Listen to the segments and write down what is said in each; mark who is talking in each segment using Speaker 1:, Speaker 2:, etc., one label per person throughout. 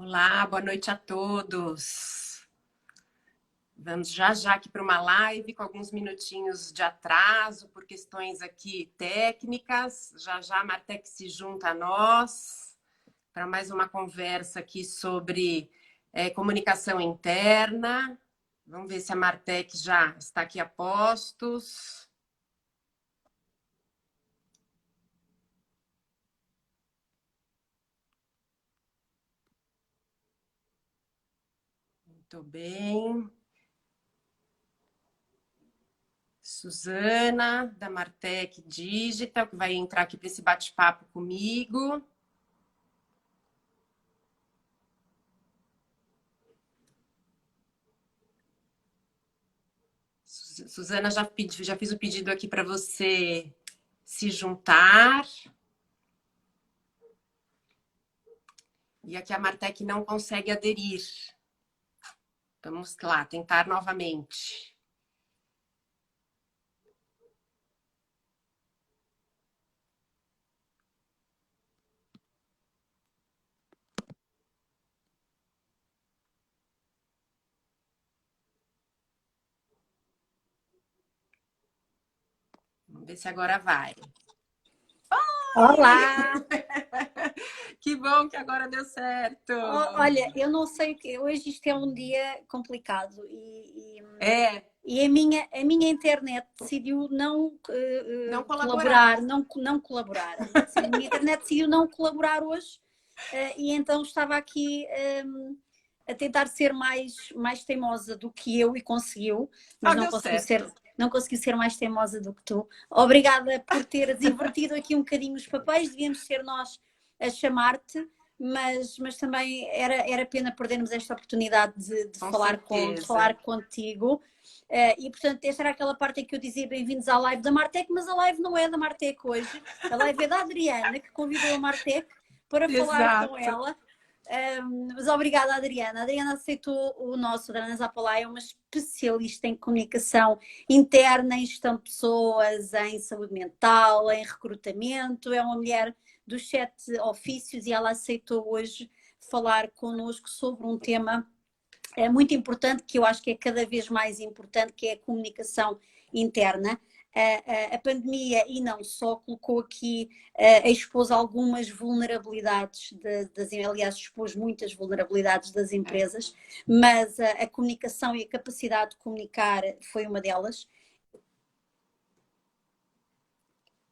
Speaker 1: Olá, boa noite a todos. Vamos já já aqui para uma live com alguns minutinhos de atraso por questões aqui técnicas. Já já a Martec se junta a nós para mais uma conversa aqui sobre comunicação interna. Vamos ver se a Martec já está aqui a postos. Muito bem. Suzana, da Martec Digital, que vai entrar aqui para esse bate-papo comigo. Suzana, já fiz o pedido aqui para você se juntar. E aqui a Martec não consegue aderir. Vamos lá, tentar novamente. Vamos ver se agora vai.
Speaker 2: Olá!
Speaker 1: Que bom que agora deu certo!
Speaker 2: Olha, eu não sei o que. Hoje isto é um dia complicado e a minha internet decidiu não
Speaker 1: Não colaborar.
Speaker 2: colaborar, não colaborar. A minha internet decidiu não colaborar hoje e então estava aqui a tentar ser mais teimosa do que eu e conseguiu, mas
Speaker 1: Deu certo.
Speaker 2: não conseguiu ser mais teimosa do que tu. Obrigada por teres invertido aqui um bocadinho os papéis, devíamos ser nós a chamar-te, mas também era pena perdermos esta oportunidade de falar contigo. E portanto, esta era aquela parte em que eu dizia bem-vindos à live da Martec, mas a live não é da Martec hoje, a live é da Adriana, que convidou a Martec para falar com ela. Mas obrigada, Adriana. A Adriana aceitou o nosso. A Adriana Zapalai é uma especialista em comunicação interna, em gestão de pessoas, em saúde mental, em recrutamento. É uma mulher dos 7 ofícios e ela aceitou hoje falar connosco sobre um tema muito importante, que eu acho que é cada vez mais importante, que é a comunicação interna. A pandemia, e não só, colocou aqui, expôs algumas vulnerabilidades, aliás, expôs muitas vulnerabilidades das empresas, mas a comunicação e a capacidade de comunicar foi uma delas.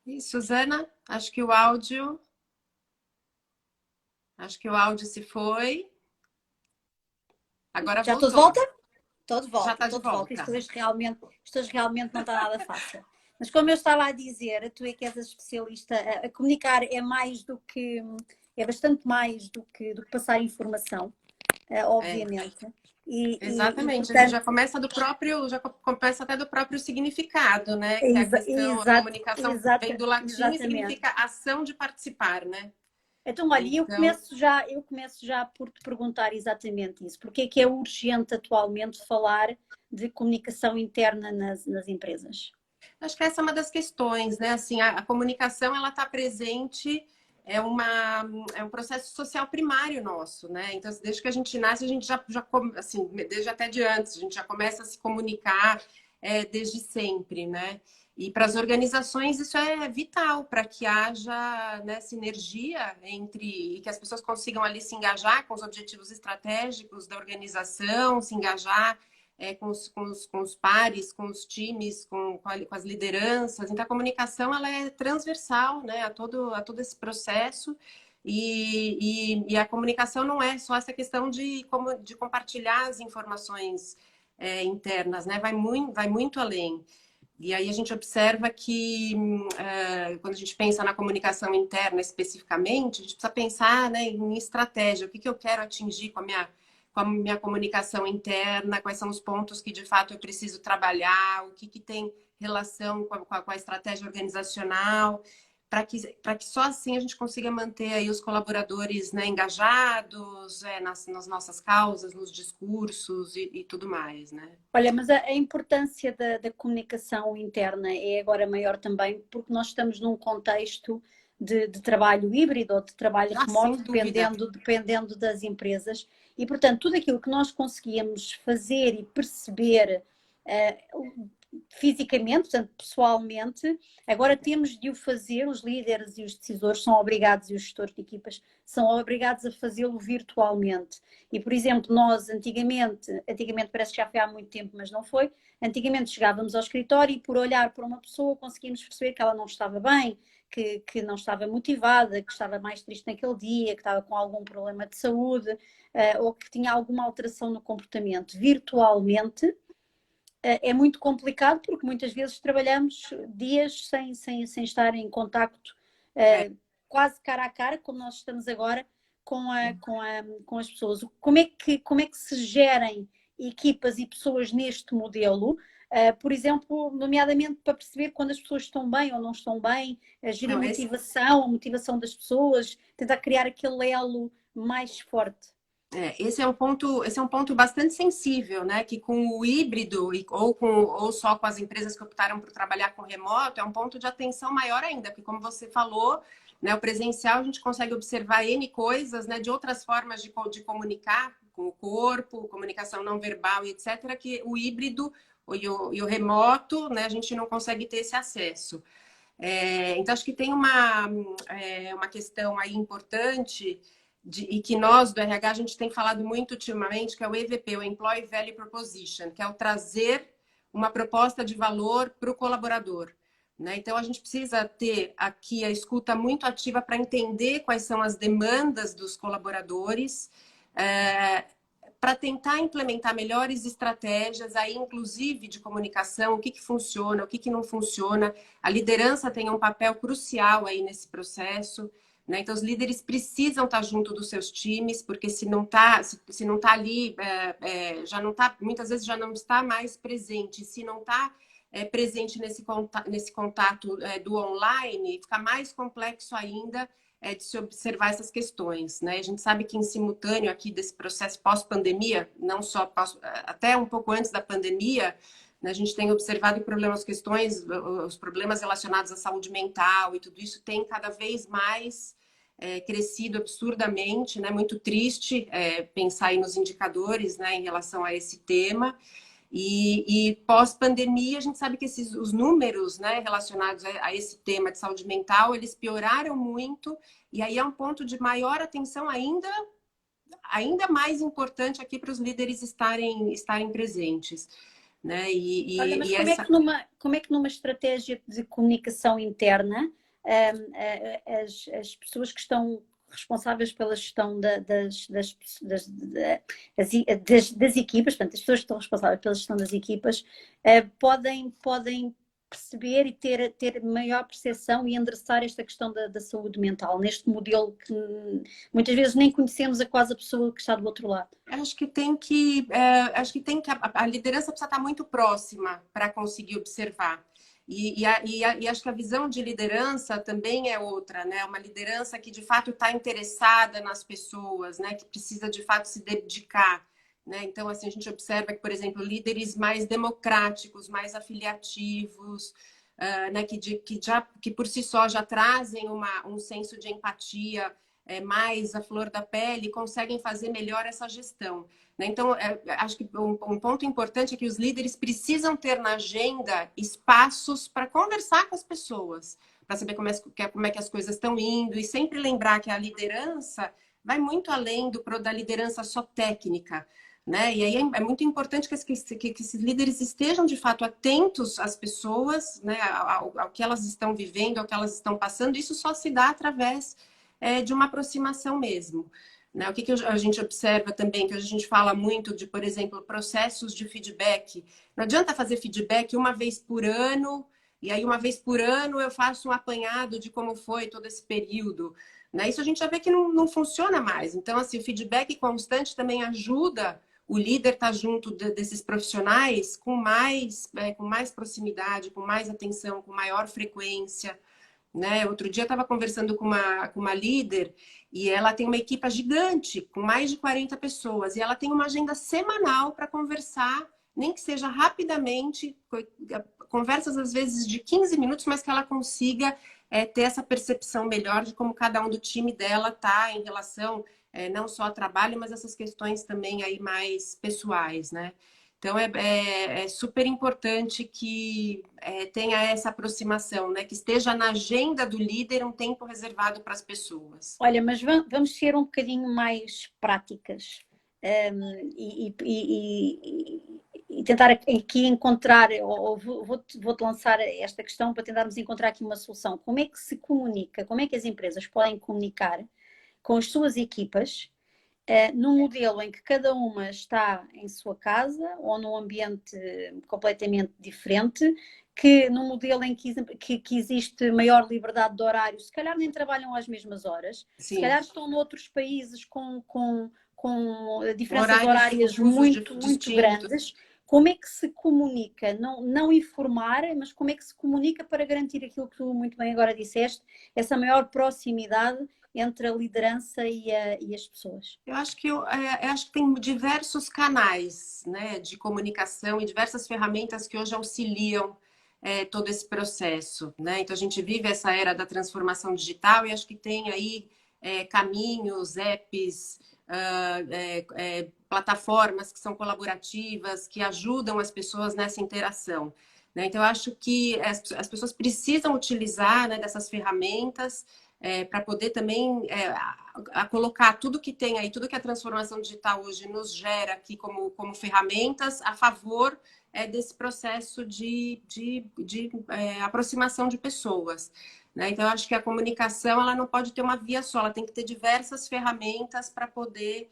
Speaker 1: E, Suzana, acho que o áudio se foi. Agora
Speaker 2: Já
Speaker 1: voltou.
Speaker 2: estou de volta? Estou de volta,
Speaker 1: Já está
Speaker 2: estou
Speaker 1: de
Speaker 2: de volta.
Speaker 1: volta.
Speaker 2: Isto hoje realmente não está nada fácil. Mas como eu estava a dizer, tu é que és a especialista, a comunicar é mais do que, é bastante mais do que passar informação, obviamente.
Speaker 1: Exatamente,
Speaker 2: Portanto,
Speaker 1: já começa até do próprio significado, né? Que é a questão, a comunicação vem do latim e
Speaker 2: exatamente.
Speaker 1: significa ação de participar, né?
Speaker 2: Então, olha,
Speaker 1: Então,
Speaker 2: eu começo já por te perguntar exatamente isso. Porque é que é urgente atualmente falar de comunicação interna nas empresas?
Speaker 1: acho que essa é uma das questões, né? Assim, a comunicação ela está presente, é um processo social primário nosso, né? Então, desde que a gente nasce, a gente assim, desde até de antes, a gente já começa a se comunicar desde sempre, né? E para as organizações isso é vital para que haja, né, sinergia e que as pessoas consigam ali se engajar com os objetivos estratégicos da organização, se engajar com os pares, com os times, com as lideranças. Então, a comunicação ela é transversal, né, a todo esse processo. E a comunicação não é só essa questão de compartilhar as informações internas, né? Vai muito além. E aí a gente observa que quando a gente pensa na comunicação interna especificamente, a gente precisa pensar, né, em estratégia. O que eu quero atingir com a minha comunicação interna, quais são os pontos que de fato eu preciso trabalhar, o que tem relação com a estratégia organizacional, para que só assim a gente consiga manter aí os colaboradores, né, engajados nas nossas causas, nos discursos e tudo mais, né?
Speaker 2: Olha, mas a importância da comunicação interna é agora maior também, porque nós estamos num contexto de trabalho híbrido ou de trabalho
Speaker 1: Sem
Speaker 2: remoto,
Speaker 1: dúvida.
Speaker 2: dependendo das empresas. E, portanto, tudo aquilo que nós conseguíamos fazer e perceber fisicamente, portanto, pessoalmente, agora temos de o fazer, os líderes e os decisores são obrigados, e os gestores de equipas são obrigados a fazê-lo virtualmente. E, por exemplo, nós antigamente parece que já foi há muito tempo, mas não foi, antigamente chegávamos ao escritório e por olhar para uma pessoa conseguimos perceber que ela não estava bem, que não estava motivada, que estava mais triste naquele dia, que estava com algum problema de saúde, ou que tinha alguma alteração no comportamento. Virtualmente, é muito complicado porque muitas vezes trabalhamos dias sem estar em contacto quase cara a cara, como nós estamos agora com as pessoas. Como é que se gerem equipas e pessoas neste modelo? Por exemplo, nomeadamente para perceber quando as pessoas estão bem ou não estão bem, gerir
Speaker 1: Não,
Speaker 2: a motivação das pessoas, tentar criar aquele elo mais forte.
Speaker 1: esse é um ponto bastante sensível, né? Que com o híbrido ou só com as empresas que optaram por trabalhar com remoto, é um ponto de atenção maior ainda, porque como você falou, né, o presencial a gente consegue observar N coisas, né, de outras formas de comunicar com o corpo, comunicação não verbal e etc., que o híbrido e o remoto, né, a gente não consegue ter esse acesso. Então, acho que tem uma questão aí importante e que nós, do RH, a gente tem falado muito ultimamente, que é o EVP, o Employee Value Proposition, que é o trazer uma proposta de valor para o colaborador. Né? Então, a gente precisa ter aqui a escuta muito ativa para entender quais são as demandas dos colaboradores, para tentar implementar melhores estratégias, aí inclusive de comunicação, o que funciona, o que não funciona. A liderança tem um papel crucial aí nesse processo. Né? Então, os líderes precisam estar junto dos seus times, porque se não está ali, já não tá, muitas vezes já não está mais presente. Se não está presente nesse contato do online, fica mais complexo ainda de se observar essas questões. Né? A gente sabe que em simultâneo aqui desse processo pós-pandemia, não só até um pouco antes da pandemia, a gente tem observado os problemas relacionados à saúde mental e tudo isso tem cada vez mais crescido absurdamente, né? Muito triste pensar aí nos indicadores, né, em relação a esse tema. E pós-pandemia, a gente sabe que os números, né, relacionados a esse tema de saúde mental, eles pioraram muito, e aí é um ponto de maior atenção ainda mais importante aqui para os líderes estarem presentes. Né?
Speaker 2: Olha, mas como é que numa estratégia de comunicação interna as pessoas que estão responsáveis pela gestão das equipas, portanto, as pessoas que estão responsáveis pela gestão das equipas podem perceber e ter maior percepção e endereçar esta questão da saúde mental, neste modelo que muitas vezes nem conhecemos quase a pessoa que está do outro lado.
Speaker 1: Acho que a liderança precisa estar muito próxima para conseguir observar. E acho que a visão de liderança também é outra, né? Uma liderança que de fato está interessada nas pessoas, né? Que precisa de fato se dedicar. Né? Então, assim, a gente observa que, por exemplo, líderes mais democráticos, mais afiliativos, né? Que por si só já trazem um senso de empatia mais à flor da pele, conseguem fazer melhor essa gestão. Né? Então, acho que um ponto importante é que os líderes precisam ter na agenda espaços para conversar com as pessoas, para saber como é que as coisas estão indo, e sempre lembrar que a liderança vai muito além da liderança só técnica. Né? E aí é muito importante que esses líderes estejam, de fato, atentos às pessoas, né? ao que elas estão vivendo, ao que elas estão passando. Isso só se dá através de uma aproximação mesmo. Né? O que a gente observa também, que a gente fala muito de, por exemplo, processos de feedback. Não adianta fazer feedback uma vez por ano, e aí uma vez por ano eu faço um apanhado de como foi todo esse período. Né? Isso a gente já vê que não funciona mais. Então, assim, o feedback constante também ajuda o líder estar junto desses profissionais com mais proximidade, com mais atenção, com maior frequência. Né? Outro dia eu estava conversando com uma líder e ela tem uma equipe gigante, com mais de 40 pessoas, e ela tem uma agenda semanal para conversar, nem que seja rapidamente, conversas às vezes de 15 minutos, mas que ela consiga ter essa percepção melhor de como cada um do time dela está em relação não só ao trabalho, mas essas questões também aí mais pessoais, né? Então é super importante que tenha essa aproximação, né? Que esteja na agenda do líder um tempo reservado para as pessoas.
Speaker 2: Olha, mas vamos ser um bocadinho mais práticas e tentar aqui encontrar, ou vou-te lançar esta questão para tentarmos encontrar aqui uma solução. Como é que se comunica? Como é que as empresas podem comunicar com as suas equipas num modelo em que cada uma está em sua casa ou num ambiente completamente diferente, que num modelo em que existe maior liberdade de horário, se calhar nem trabalham às mesmas horas, se
Speaker 1: Sim.
Speaker 2: calhar estão noutros países com diferenças
Speaker 1: Horários
Speaker 2: horárias
Speaker 1: fusos
Speaker 2: muito
Speaker 1: distintos.
Speaker 2: grandes. Como é que se comunica? Não informar, mas como é que se comunica para garantir aquilo que tu muito bem agora disseste, essa maior proximidade entre a liderança e as pessoas?
Speaker 1: Eu acho eu acho que tem diversos canais, né, de comunicação e diversas ferramentas que hoje auxiliam todo esse processo, né? Então a gente vive essa era da transformação digital e acho que tem aí caminhos, apps, plataformas que são colaborativas, que ajudam as pessoas nessa interação, né? Então eu acho que as pessoas precisam utilizar, né, dessas ferramentas para poder também a colocar tudo que tem aí, tudo que a transformação digital hoje nos gera aqui como ferramentas a favor desse processo de aproximação de pessoas. Né? Então, eu acho que a comunicação ela não pode ter uma via só, ela tem que ter diversas ferramentas para poder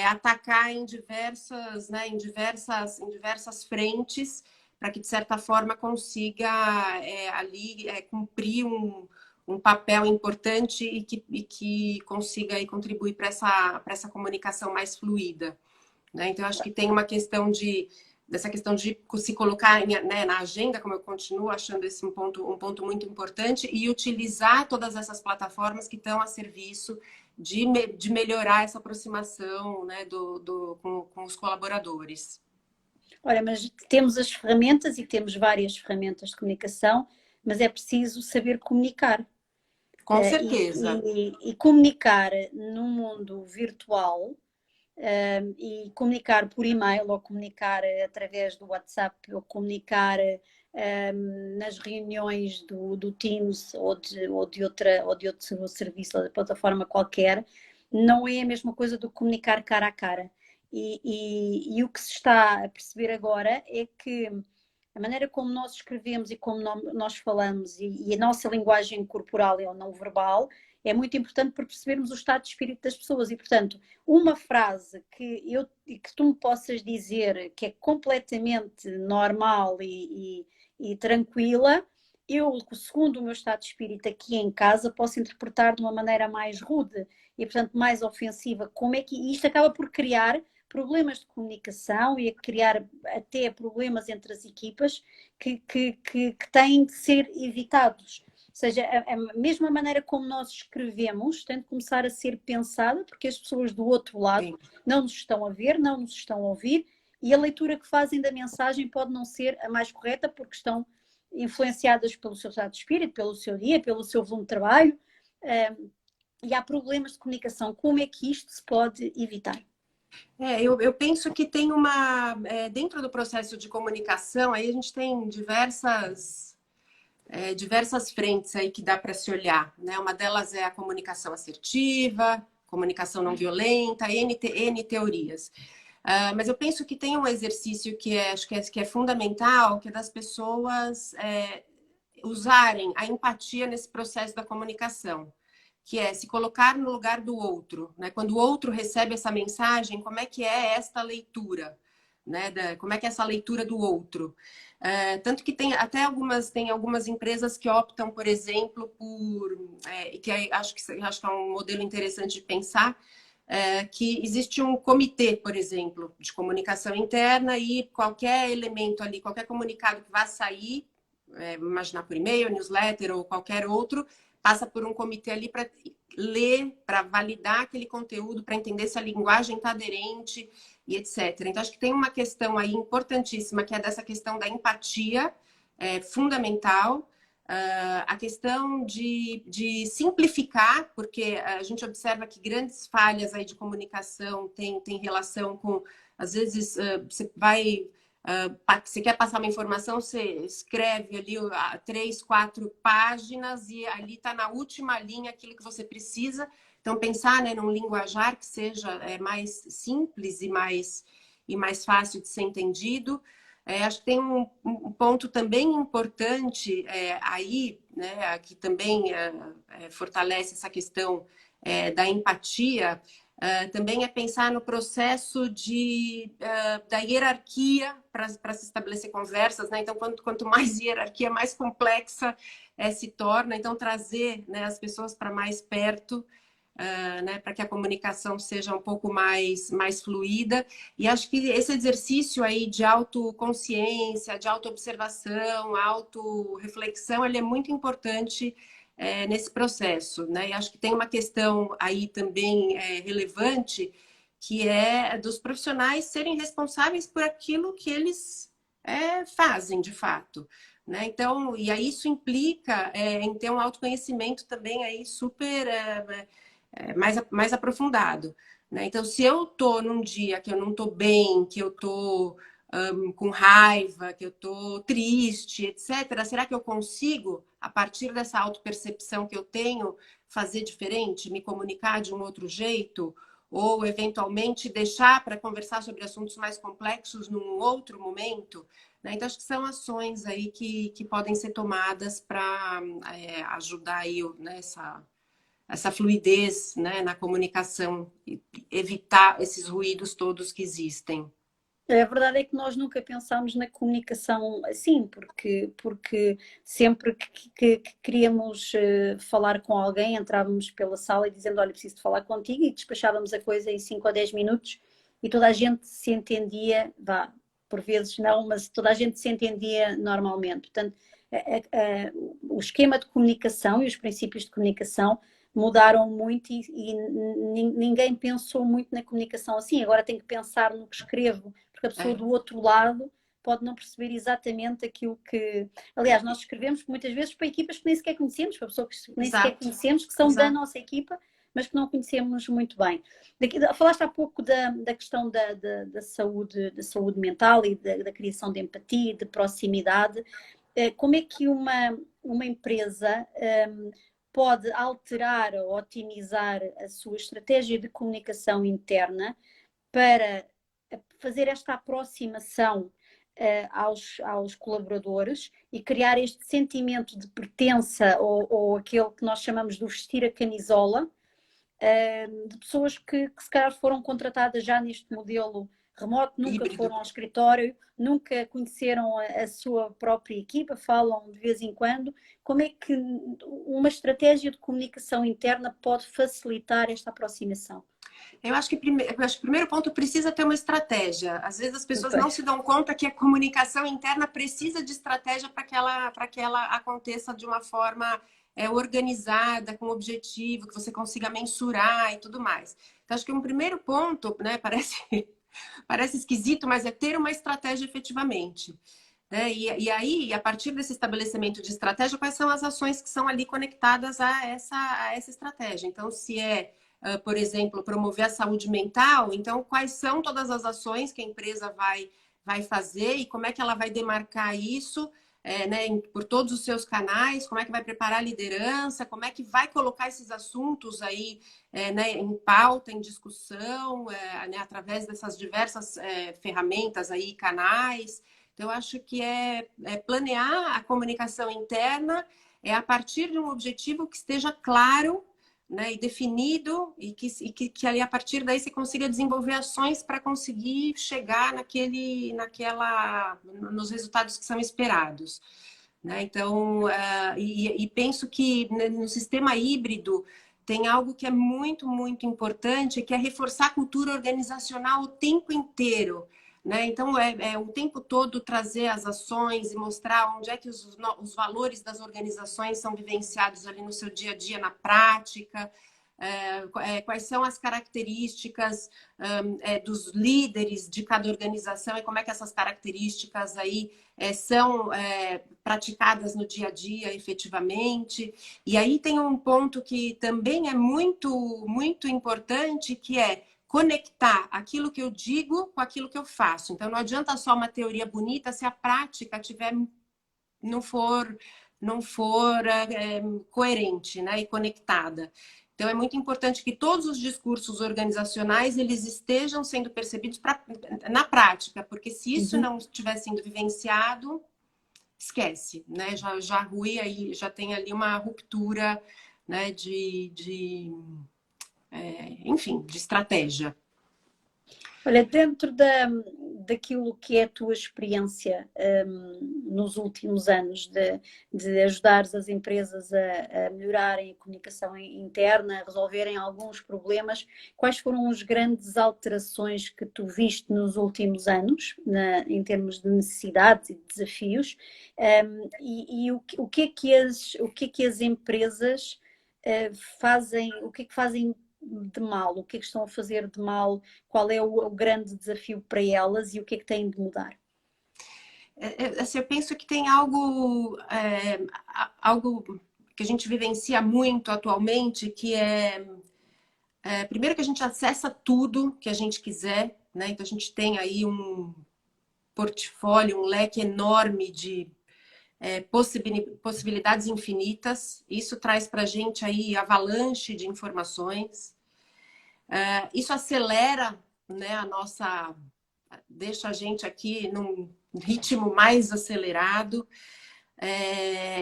Speaker 1: atacar em diversas, né, em diversas frentes, para que, de certa forma, consiga ali cumprir um papel importante e que consiga aí, contribuir para essa comunicação mais fluida. Né? Então, acho que tem uma questão dessa questão de se colocar né, na agenda, como eu continuo achando esse um ponto muito importante, e utilizar todas essas plataformas que estão a serviço de melhorar essa aproximação né, com os colaboradores.
Speaker 2: Olha, mas temos as ferramentas e temos várias ferramentas de comunicação, mas é preciso saber comunicar.
Speaker 1: Com certeza.
Speaker 2: E comunicar num mundo virtual e comunicar por e-mail ou comunicar através do WhatsApp ou comunicar nas reuniões do Teams ou de outro serviço ou de plataforma qualquer, não é a mesma coisa do que comunicar cara a cara. E o que se está a perceber agora é que a maneira como nós escrevemos e como nós falamos e a nossa linguagem corporal ou não verbal é muito importante para percebermos o estado de espírito das pessoas. E, portanto, uma frase que tu me possas dizer que é completamente normal e tranquila, eu, segundo o meu estado de espírito aqui em casa, posso interpretar de uma maneira mais rude e, portanto, mais ofensiva. Como é que isto acaba por criar problemas de comunicação e a criar até problemas entre as equipas que têm de ser evitados. Ou seja, a mesma maneira como nós escrevemos tem de começar a ser pensada, porque as pessoas do outro lado
Speaker 1: Sim.
Speaker 2: não nos estão a ver, não nos estão a ouvir, e a leitura que fazem da mensagem pode não ser a mais correta, porque estão influenciadas pelo seu estado de espírito, pelo seu dia, pelo seu volume de trabalho, e há problemas de comunicação. Como é que isto se pode evitar?
Speaker 1: Eu penso que tem dentro do processo de comunicação, aí a gente tem diversas frentes aí que dá para se olhar, né? Uma delas é a comunicação assertiva, comunicação não violenta, N teorias. Mas eu penso que tem um exercício acho que é fundamental, que é das pessoas usarem a empatia nesse processo da comunicação, que é se colocar no lugar do outro, né? Quando o outro recebe essa mensagem, como é que é esta leitura, né? Como é que é essa leitura do outro? Tanto que tem algumas empresas que optam, por exemplo, acho que é um modelo interessante de pensar, que existe um comitê, por exemplo, de comunicação interna e qualquer elemento ali, qualquer comunicado que vá sair, imaginar por e-mail, newsletter ou qualquer outro, passa por um comitê ali para ler, para validar aquele conteúdo, para entender se a linguagem está aderente e etc. Então, acho que tem uma questão aí importantíssima, que é dessa questão da empatia, fundamental, A questão de simplificar, porque a gente observa que grandes falhas aí de comunicação têm relação com, às vezes, você vai, você quer passar uma informação, você escreve ali 3, 4 páginas e ali está na última linha aquilo que você precisa. Então, pensar, né, num linguajar que seja mais simples e mais fácil de ser entendido. Acho que tem um ponto também importante aí, né, que também fortalece essa questão da empatia, também é pensar no processo da hierarquia para se estabelecer conversas, né? Então, quanto mais hierarquia, mais complexa se torna. Então, trazer, né, as pessoas para mais perto, né, para que a comunicação seja um pouco mais fluida. E acho que esse exercício aí de autoconsciência, de autoobservação, autorreflexão, ele é muito importante nesse processo, né? E acho que tem uma questão aí também relevante, que é dos profissionais serem responsáveis por aquilo que eles fazem de fato. Né? Então, e aí isso implica em ter um autoconhecimento também aí super mais aprofundado. Né? Então, se eu estou num dia que eu não estou bem, que eu estou com raiva, que eu estou triste, etc., será que eu consigo, a partir dessa autopercepção que eu tenho, fazer diferente, me comunicar de um outro jeito? Ou, eventualmente, deixar para conversar sobre assuntos mais complexos num outro momento? Né? Então, acho que são ações aí que podem ser tomadas para ajudar aí essa fluidez, né, na comunicação, e evitar esses ruídos todos que existem.
Speaker 2: A verdade é que nós nunca pensámos na comunicação assim, porque sempre que queríamos falar com alguém, entrávamos pela sala e dizendo, olha, preciso de falar contigo, e despachávamos a coisa em 5 ou 10 minutos e toda a gente se entendia, por vezes não, mas toda a gente se entendia normalmente. Portanto, o esquema de comunicação e os princípios de comunicação mudaram muito e ninguém pensou muito na comunicação assim. Agora tenho que pensar no que escrevo, porque a pessoa do outro lado pode não perceber exatamente aquilo que... Aliás, nós escrevemos muitas vezes para equipas que nem sequer conhecemos, para pessoas que nem sequer conhecemos, que são da nossa equipa, mas que não conhecemos muito bem. Falaste há pouco da questão da saúde mental e da criação de empatia, de proximidade. Como é que uma empresa pode alterar ou otimizar a sua estratégia de comunicação interna para fazer esta aproximação aos colaboradores e criar este sentimento de pertença ou aquele que nós chamamos de vestir a camisola de pessoas que se calhar foram contratadas já neste modelo remoto, nunca
Speaker 1: híbrido.
Speaker 2: Foram ao escritório, nunca conheceram a sua própria equipa, falam de vez em quando. Como é que uma estratégia de comunicação interna pode facilitar esta aproximação?
Speaker 1: Eu acho que o primeiro ponto precisa ter uma estratégia. Às vezes as pessoas não se dão conta que a comunicação interna precisa de estratégia para que ela aconteça de uma forma organizada, com objetivo, que você consiga mensurar e tudo mais. Então, acho que um primeiro ponto, né, parece esquisito, mas é ter uma estratégia efetivamente. Né? E aí, a partir desse estabelecimento de estratégia, quais são as ações que são ali conectadas a essa estratégia? Então, se por exemplo, promover a saúde mental, então quais são todas as ações que a empresa vai fazer e como é que ela vai demarcar isso né, por todos os seus canais, como é que vai preparar a liderança, como é que vai colocar esses assuntos aí né, em pauta, em discussão, né, através dessas diversas ferramentas aí, canais. Então, eu acho que planear a comunicação interna a partir de um objetivo que esteja claro, né, e definido, e que ali a partir daí você consiga desenvolver ações para conseguir chegar nos resultados que são esperados. Né? Então, e penso que no sistema híbrido tem algo que é muito, muito importante, que é reforçar a cultura organizacional o tempo inteiro. Né? Então, o tempo todo trazer as ações e mostrar onde é que os valores das organizações são vivenciados ali no seu dia a dia, na prática. quais são as características dos líderes de cada organização e como é que essas características aí são praticadas no dia a dia efetivamente. E aí tem um ponto que também é muito, muito importante, que é conectar aquilo que eu digo com aquilo que eu faço. Então, não adianta só uma teoria bonita se a prática não for coerente, né, e conectada. Então, é muito importante que todos os discursos organizacionais eles estejam sendo percebidos na prática, porque se isso não estiver sendo vivenciado, esquece, né? Já rui aí, já tem ali uma ruptura, né, enfim, de estratégia.
Speaker 2: Olha, dentro daquilo que é a tua experiência nos últimos anos de ajudares as empresas a melhorarem a comunicação interna, a resolverem alguns problemas, quais foram as grandes alterações que tu viste nos últimos anos, em termos de necessidades e desafios, e o que é que as empresas fazem, o que é que fazem de mal, o que é que estão a fazer de mal, qual é o grande desafio para elas e o que é que têm de mudar?
Speaker 1: Assim, eu penso que tem algo que a gente vivencia muito atualmente, que primeiro que a gente acessa tudo que a gente quiser, né? Então a gente tem aí um portfólio, um leque enorme de possibilidades infinitas. Isso traz para a gente aí avalanche de informações. Isso acelera, né, deixa a gente aqui num ritmo mais acelerado.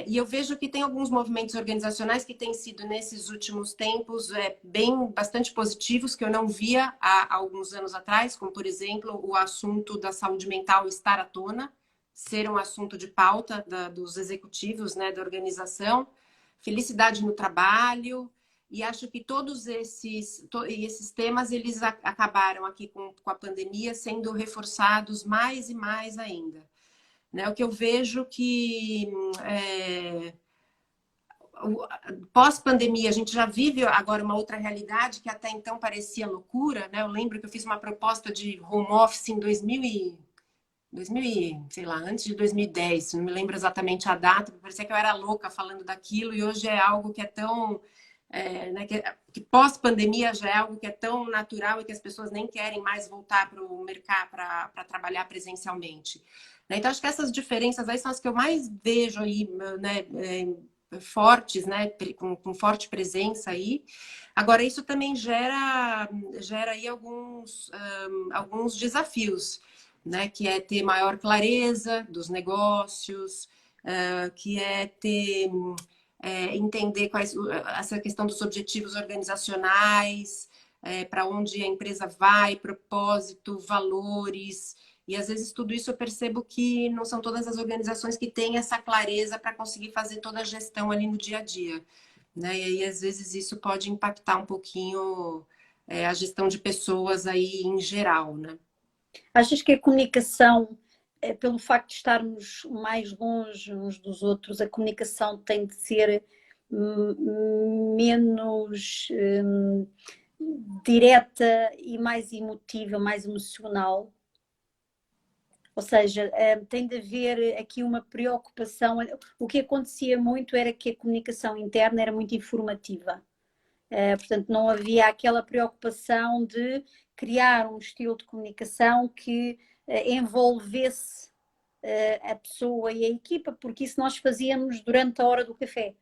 Speaker 1: E eu vejo que tem alguns movimentos organizacionais que têm sido, nesses últimos tempos, bastante positivos, que eu não via há alguns anos atrás, como, por exemplo, o assunto da saúde mental estar à tona, ser um assunto de pauta dos executivos, né, da organização, felicidade no trabalho. E acho que todos esses temas, eles acabaram aqui com a pandemia sendo reforçados mais e mais ainda. Né? O que eu vejo que pós-pandemia a gente já vive agora uma outra realidade que até então parecia loucura. Né? Eu lembro que eu fiz uma proposta de home office em 2000, sei lá, antes de 2010, não me lembro exatamente a data, parecia que eu era louca falando daquilo, e hoje é algo que é tão... né, que pós-pandemia já é algo que é tão natural e que as pessoas nem querem mais voltar para o mercado para trabalhar presencialmente. Né? Então, acho que essas diferenças aí são as que eu mais vejo aí, né, fortes, né, com forte presença aí. Agora, isso também gera aí alguns desafios, né, que é ter maior clareza dos negócios, que é ter... entender essa questão dos objetivos organizacionais, para onde a empresa vai, propósito, valores. E às vezes tudo isso eu percebo que não são todas as organizações que têm essa clareza para conseguir fazer toda a gestão ali no dia a dia. Né? E aí, às vezes, isso pode impactar um pouquinho a gestão de pessoas aí em geral, né?
Speaker 2: Achas que a comunicação, pelo facto de estarmos mais longe uns dos outros, a comunicação tem de ser menos direta e mais emotiva, mais emocional? Ou seja, tem de haver aqui uma preocupação. O que acontecia muito era que a comunicação interna era muito informativa. Portanto, não havia aquela preocupação de criar um estilo de comunicação que envolvesse a pessoa e a equipa, porque isso nós fazíamos durante a hora do café.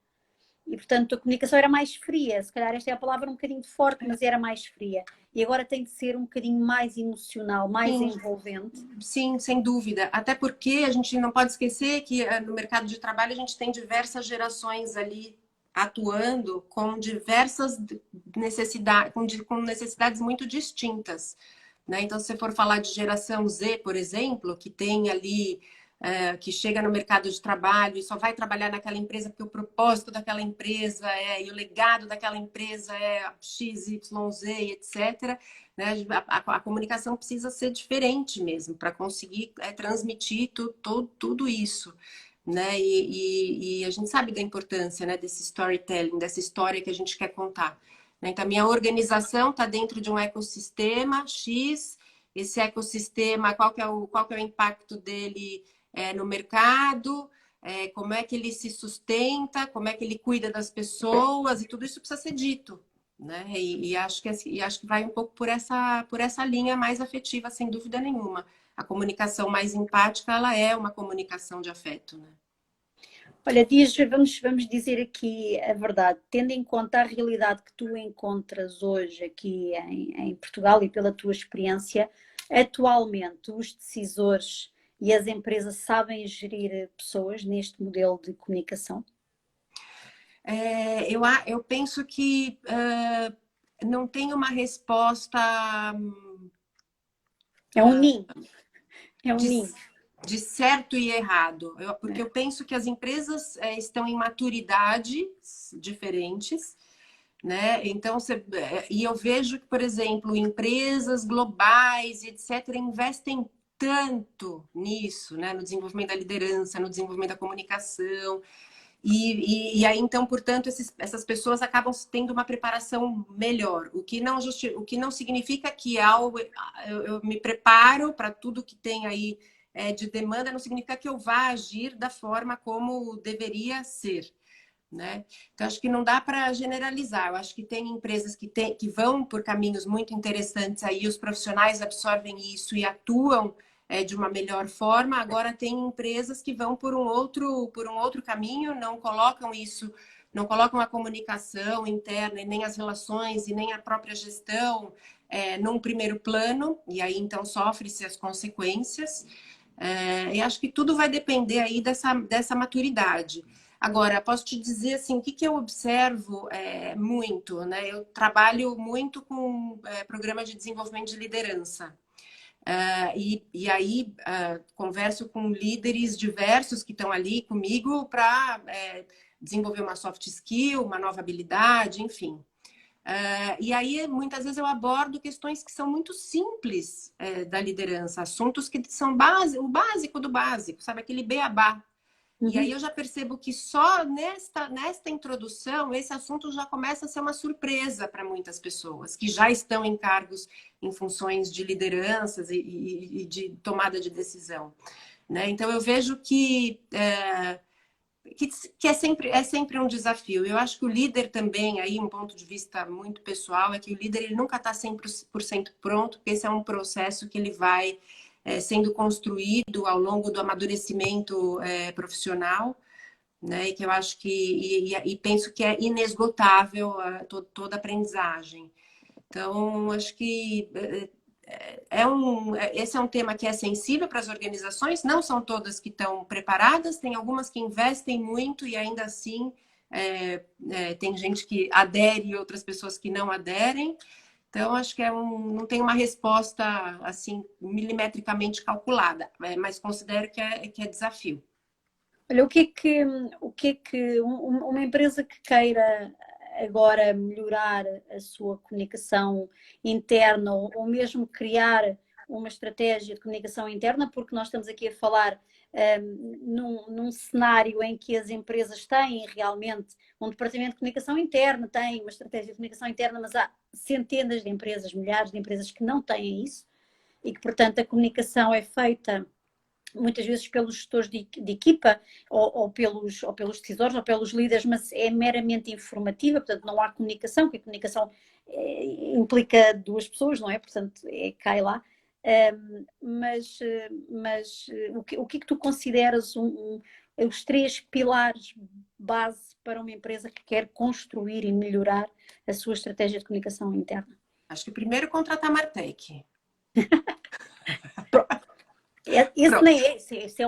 Speaker 2: E, portanto, a comunicação era mais fria. Se calhar esta é a palavra um bocadinho forte, mas era mais fria. E agora tem de ser um bocadinho mais emocional, mais
Speaker 1: Sim.
Speaker 2: envolvente.
Speaker 1: Sim, sem dúvida. Até porque a gente não pode esquecer que no mercado de trabalho a gente tem diversas gerações ali atuando com diversas necessidades, com necessidades muito distintas. Né? Então, se você for falar de geração Z, por exemplo, que tem ali, que chega no mercado de trabalho e só vai trabalhar naquela empresa porque o propósito daquela empresa e o legado daquela empresa é X, Y, Z, etc. Né? A comunicação precisa ser diferente mesmo para conseguir transmitir tudo isso. Né? E a gente sabe da importância, né, desse storytelling, dessa história que a gente quer contar. né? Então, a minha organização está dentro de um ecossistema X, esse ecossistema, qual que é o impacto dele no mercado, como é que ele se sustenta, como é que ele cuida das pessoas, e tudo isso precisa ser dito, né? E acho que vai um pouco por essa linha mais afetiva, sem dúvida nenhuma. A comunicação mais empática, ela é uma comunicação de afeto, né?
Speaker 2: Olha, vamos dizer aqui a verdade, tendo em conta a realidade que tu encontras hoje aqui em Portugal e pela tua experiência, atualmente os decisores e as empresas sabem gerir pessoas neste modelo de comunicação?
Speaker 1: Eu penso que não tem uma resposta
Speaker 2: É um ninho, é um
Speaker 1: de,
Speaker 2: ninho.
Speaker 1: de certo e errado, porque eu penso que as empresas estão em maturidades diferentes, né? Então, e eu vejo que, por exemplo, empresas globais, etc., investem tanto nisso, né? No desenvolvimento da liderança, no desenvolvimento da comunicação. E aí, então, portanto, essas pessoas acabam tendo uma preparação melhor, o que não significa que eu me preparo para tudo que tem aí de demanda, não significa que eu vá agir da forma como deveria ser, né? Então, acho que não dá para generalizar. Eu acho que tem empresas que vão por caminhos muito interessantes aí, os profissionais absorvem isso e atuam de uma melhor forma. Agora, tem empresas que vão por um outro caminho, não colocam isso, não colocam a comunicação interna, e nem as relações, e nem a própria gestão num primeiro plano, e aí, então, sofre-se as consequências. E acho que tudo vai depender aí dessa maturidade. Agora, posso te dizer assim, o que eu observo muito, né? Eu trabalho muito com programa de desenvolvimento de liderança. E aí converso com líderes diversos que estão ali comigo para desenvolver uma soft skill, uma nova habilidade, enfim. E aí, muitas vezes, eu abordo questões que são muito simples da liderança, assuntos que são o básico do básico, sabe? Aquele beabá. E aí eu já percebo que só nesta introdução, esse assunto já começa a ser uma surpresa para muitas pessoas que já estão em cargos, em funções de lideranças e de tomada de decisão, né? Então eu vejo que é sempre um desafio. Eu acho que o líder também, aí um ponto de vista muito pessoal, é que o líder ele nunca está 100% pronto, porque esse é um processo que ele vai sendo construído ao longo do amadurecimento profissional, né? E que eu acho e penso que é inesgotável toda a aprendizagem. Então, acho que esse é um tema que é sensível para as organizações, não são todas que estão preparadas, tem algumas que investem muito e ainda assim tem gente que adere e outras pessoas que não aderem. Então, acho que não tem uma resposta assim milimetricamente calculada, mas considero que é desafio.
Speaker 2: Olha, o que é que uma empresa que queira agora melhorar a sua comunicação interna ou mesmo criar uma estratégia de comunicação interna, porque nós estamos aqui a falar num cenário em que as empresas têm realmente um departamento de comunicação interna, têm uma estratégia de comunicação interna, mas há centenas de empresas, milhares de empresas que não têm isso e que, portanto, a comunicação é feita muitas vezes pelos gestores de equipa ou pelos decisores ou pelos líderes, mas é meramente informativa, portanto não há comunicação, porque a comunicação implica duas pessoas, não é? Portanto, cai lá. Mas o que é que tu consideras os três pilares base para uma empresa que quer construir e melhorar a sua estratégia de comunicação interna?
Speaker 1: Acho que primeiro contratar a Martech.
Speaker 2: Esse nem é, esse é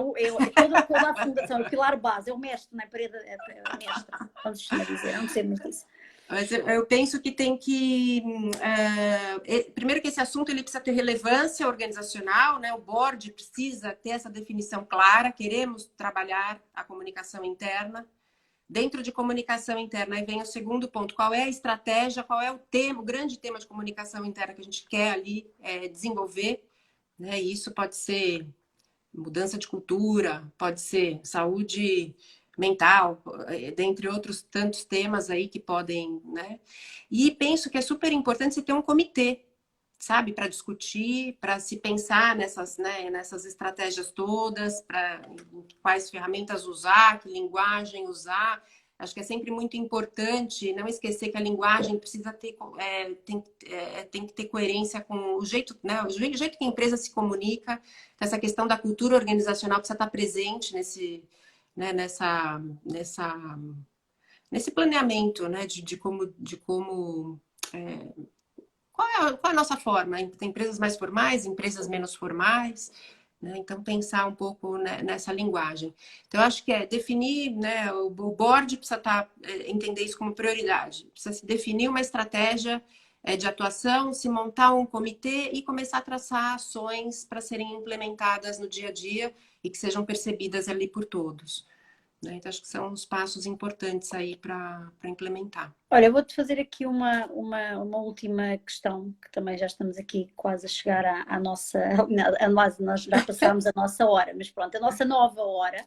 Speaker 2: toda a fundação, o pilar base, é o mestre na parede, a mestra, vamos costuma dizer, não sei mais disso.
Speaker 1: Mas eu penso que tem que primeiro que esse assunto ele precisa ter relevância organizacional, né? O board precisa ter essa definição clara. Queremos trabalhar a comunicação interna. Dentro de comunicação interna, aí vem o segundo ponto: qual é a estratégia, qual é o tema, o grande tema de comunicação interna que a gente quer ali desenvolver, né? E isso pode ser mudança de cultura, pode ser saúde mental, dentre outros tantos temas aí que podem, né? E penso que é super importante você ter um comitê, sabe, para discutir, para se pensar nessas, né, nessas estratégias todas, para quais ferramentas usar, que linguagem usar. Acho que é sempre muito importante não esquecer que a linguagem precisa ter, tem que ter coerência com o jeito, né, o jeito que a empresa se comunica. Essa questão da cultura organizacional precisa estar presente né, nesse planeamento, né, de como qual é a nossa forma? Tem empresas mais formais, empresas menos formais, né? Então, pensar um pouco, né, nessa linguagem. Então, eu acho que é definir, né, o board precisa entender isso como prioridade. Precisa se definir uma estratégia de atuação, se montar um comitê e começar a traçar ações para serem implementadas no dia a dia e que sejam percebidas ali por todos. Né? Então, acho que são os passos importantes aí para implementar.
Speaker 2: Olha, eu vou-te fazer aqui uma última questão, que também já estamos aqui quase a chegar à nossa. Aliás, nós já passámos a nossa hora, mas pronto, a nossa nova hora.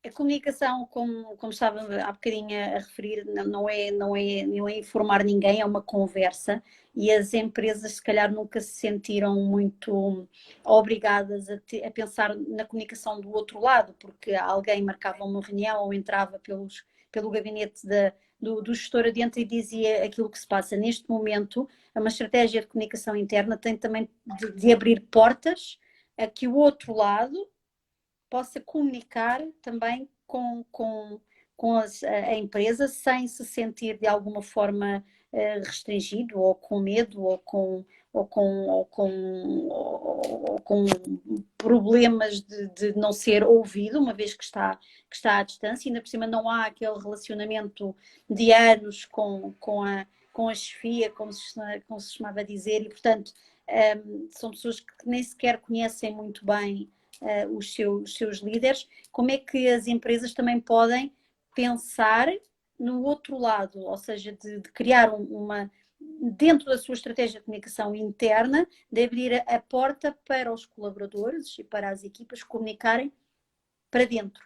Speaker 2: A comunicação, como estava há bocadinho a referir, não é informar ninguém, é uma conversa, e as empresas se calhar nunca se sentiram muito obrigadas a pensar na comunicação do outro lado, porque alguém marcava uma reunião ou entrava pelo gabinete do gestor adentro e dizia aquilo que se passa. Neste momento, uma estratégia de comunicação interna tem também de abrir portas a que o outro lado possa comunicar também com a empresa sem se sentir de alguma forma restringido ou com medo ou com problemas de não ser ouvido, uma vez que está à distância. Ainda por cima não há aquele relacionamento de anos com a chefia, como se costumava dizer, e portanto são pessoas que nem sequer conhecem muito bem os seus líderes. Como é que as empresas também podem pensar no outro lado, ou seja, de criar dentro da sua estratégia de comunicação interna, de abrir a porta para os colaboradores e para as equipas comunicarem para dentro?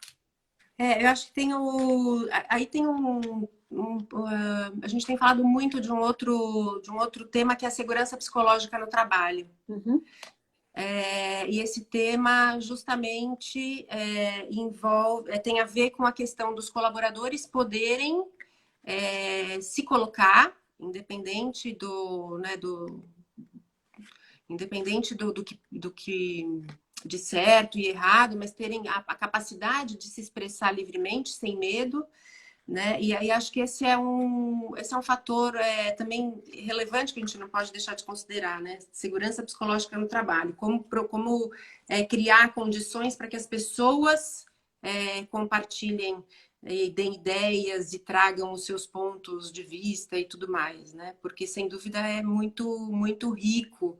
Speaker 1: Eu acho que aí tem a gente tem falado muito de um outro tema que é a segurança psicológica no trabalho.
Speaker 2: Uhum.
Speaker 1: E esse tema justamente tem a ver com a questão dos colaboradores poderem se colocar, independente do que de certo e errado, mas terem a capacidade de se expressar livremente, sem medo, né? E aí acho que esse é um fator também relevante que a gente não pode deixar de considerar, né? Segurança psicológica no trabalho, como criar condições para que as pessoas compartilhem e deem ideias e tragam os seus pontos de vista e tudo mais, né? Porque sem dúvida é muito rico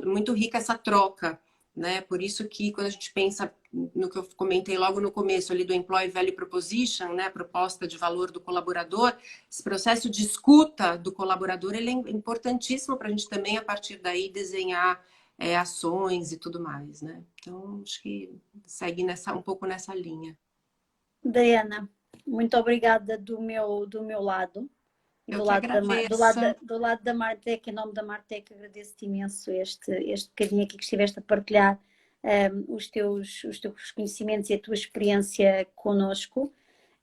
Speaker 1: muito rica essa troca, né? Por isso que quando a gente pensa no que eu comentei logo no começo ali do Employee Value Proposition, né, a proposta de valor do colaborador, esse processo de escuta do colaborador, ele é importantíssimo para a gente também, a partir daí, desenhar ações e tudo mais, né? Então, acho que segue um pouco nessa linha.
Speaker 2: Diana, muito obrigada do meu lado.
Speaker 1: Eu
Speaker 2: Do
Speaker 1: que
Speaker 2: lado
Speaker 1: agradeço.
Speaker 2: do lado da Martec, em nome da Martec, agradeço-te imenso este bocadinho aqui que estiveste a partilhar os teus conhecimentos e a tua experiência connosco.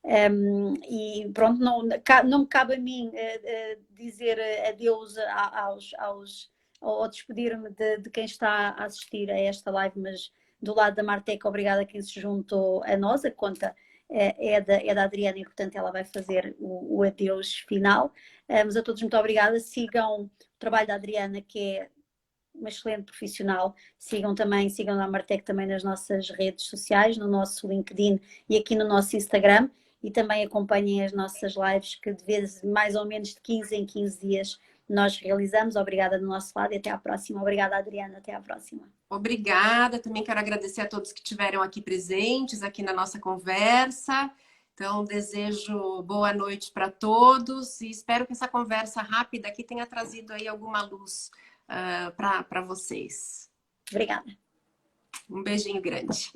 Speaker 2: E pronto, não me cabe a mim dizer adeus ou despedir-me de quem está a assistir a esta live, mas do lado da Martec, obrigada a quem se juntou a nós. A conta é da Adriana e, portanto, ela vai fazer o adeus final. Mas a todos, muito obrigada. Sigam o trabalho da Adriana, que é uma excelente profissional. Sigam a Martec também nas nossas redes sociais, no nosso LinkedIn e aqui no nosso Instagram. E também acompanhem as nossas lives, que de vez mais ou menos de 15 em 15 dias nós realizamos. Obrigada do nosso lado e até à próxima. Obrigada, Adriana. Até à próxima.
Speaker 1: Obrigada. Também quero agradecer a todos que estiveram aqui presentes, aqui na nossa conversa. Então, desejo boa noite para todos e espero que essa conversa rápida aqui tenha trazido aí alguma luz para vocês.
Speaker 2: Obrigada.
Speaker 1: Um beijinho grande.